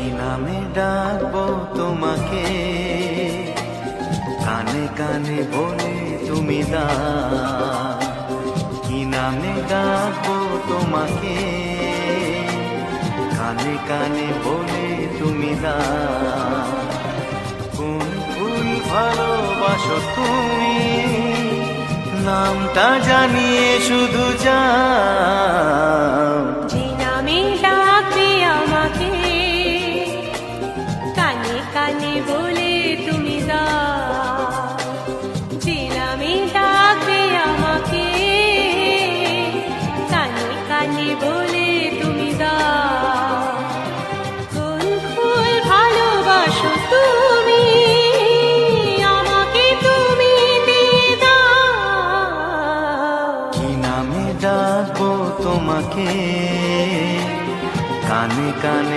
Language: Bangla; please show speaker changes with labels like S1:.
S1: কি নামে ডাকবো তোমাকে, কানে কানে বলে তুমি দাও। কি নামে ডাকবো তোমাকে, কানে কানে বলে তুমি দাও। কোন ফুল ভালোবাসো তুমি, নামটা জানিয়ে শুধু যাও।
S2: যে নামে ডাকবে আমাকে, কানে কানে বলে তুমি দাও। যে নামে ডাকবে আমাকে, কানে কানে বলে তুমি দাও। কোন ফুল ভালোবাসো তুমি, আমাকে তুমি দিয়ে দাও।
S1: কি নামে ডাকবো তোমাকে, কানে কানে